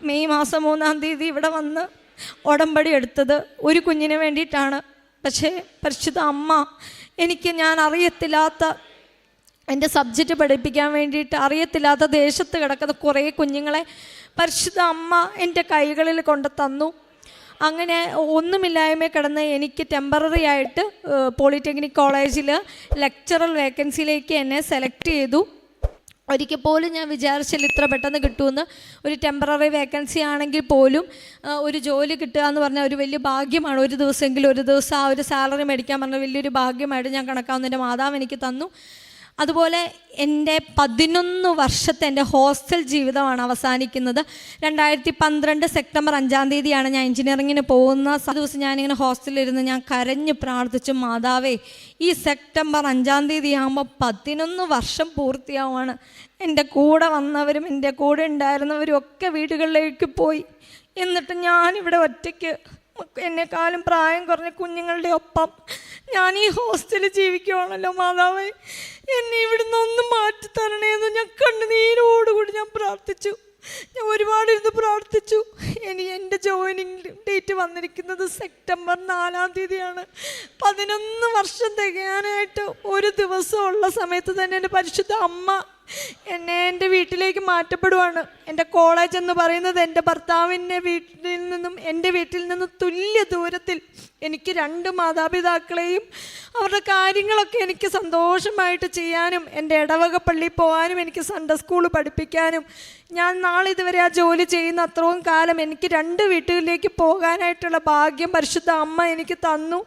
May മാസം 3-ാം തീയതി ഇവിടെ വന്ന് ഉടമ്പടി എടുത്തത് ഒരു കുഞ്ഞിന് വേണ്ടിയിട്ടാണ്. പക്ഷേ പരിശുദ്ധ അമ്മ ഞാൻ അറിയത്തില്ലാത്ത എൻ്റെ സബ്ജക്റ്റ് പഠിപ്പിക്കാൻ വേണ്ടിയിട്ട് അറിയത്തില്ലാത്ത ദേശത്ത് കിടക്കുന്ന കുറേ കുഞ്ഞുങ്ങളെ പരിശുദ്ധ അമ്മ എൻ്റെ കൈകളിൽ കൊണ്ട് തന്നു. അങ്ങനെ ഒന്നുമില്ലായ്മ കിടന്ന് എനിക്ക് ടെമ്പററി ആയിട്ട് പോളിടെക്നിക് കോളേജിൽ ലെക്ചറൽ വേക്കൻസിയിലേക്ക് എന്നെ സെലക്ട് ചെയ്തു. ഒരിക്കൽ പോലും ഞാൻ വിചാരിച്ചില്ല ഇത്ര പെട്ടെന്ന് കിട്ടുമെന്ന്. ഒരു ടെമ്പററി വേക്കൻസി ആണെങ്കിൽ പോലും ഒരു ജോലി കിട്ടുക എന്ന് പറഞ്ഞാൽ ഒരു വലിയ ഭാഗ്യമാണ്. ഒരു ദിവസം ആ ഒരു സാലറി മേടിക്കാൻ പറഞ്ഞാൽ വലിയൊരു ഭാഗ്യമായിട്ട് ഞാൻ കണക്കാവുന്ന എൻ്റെ മാതാവ് എനിക്ക് തന്നു. അതുപോലെ എൻ്റെ 11 വർഷത്തെ എൻ്റെ ഹോസ്റ്റൽ ജീവിതമാണ് അവസാനിക്കുന്നത്. 2012 സെപ്റ്റംബർ 5-ാം തീയതിയാണ് ഞാൻ എഞ്ചിനീയറിങ്ങിന് പോകുന്ന ദിവസം. ഞാനിങ്ങനെ ഹോസ്റ്റലിലിരുന്ന് ഞാൻ കരഞ്ഞ് പ്രാർത്ഥിച്ചു, മാതാവേ ഈ സെപ്റ്റംബർ 5-ാം തീയതി ആകുമ്പോൾ 11 വർഷം പൂർത്തിയാവുകയാണ്. എൻ്റെ കൂടെ വന്നവരും എൻ്റെ കൂടെ ഉണ്ടായിരുന്നവരും ഒക്കെ വീടുകളിലേക്ക് പോയി. എന്നിട്ട് ഞാനിവിടെ ഒറ്റയ്ക്ക് എന്നെക്കാളും പ്രായം കുറഞ്ഞ കുഞ്ഞുങ്ങളുടെ ഒപ്പം ഞാൻ ഈ ഹോസ്റ്റലിൽ ജീവിക്കുവാണല്ലോ. മാതാവേ എന്നെ ഇവിടുന്ന് ഒന്ന് മാറ്റിത്തരണേന്ന് ഞാൻ കണ്ണുനീരോടുകൂടി ഞാൻ പ്രാർത്ഥിച്ചു. ഞാൻ ഒരുപാട് ഇരുന്ന് പ്രാർത്ഥിച്ചു. എൻ്റെ ജോയിനിങ് ഡേറ്റ് വന്നിരിക്കുന്നത് സെപ്റ്റംബർ 4-ാം തീയതിയാണ്. 11 വർഷം തികയാനായിട്ട് ഒരു ദിവസമുള്ള സമയത്ത് തന്നെ എൻ്റെ പരിശുദ്ധ അമ്മ എൻ്റെ വീട്ടിലേക്ക് മാറ്റപ്പെടുവാണ്. എൻ്റെ കോളേജ് എന്ന് പറയുന്നത് എൻ്റെ ഭർത്താവിൻ്റെ എൻ്റെ വീട്ടിൽ നിന്നും തുല്യ ദൂരത്തിൽ. എനിക്ക് 2 മാതാപിതാക്കളെയും അവരുടെ കാര്യങ്ങളൊക്കെ എനിക്ക് സന്തോഷമായിട്ട് ചെയ്യാനും എൻ്റെ ഇടവക പള്ളിയിൽ പോകാനും എനിക്ക് സൺഡേ സ്കൂൾ പഠിപ്പിക്കാനും ഞാൻ നാളിതുവരെ ആ ജോലി ചെയ്യുന്ന അത്രയും കാലം എനിക്ക് 2 വീട്ടുകളിലേക്ക് പോകാനായിട്ടുള്ള ഭാഗ്യം പരിശുദ്ധ അമ്മ എനിക്ക് തന്നു.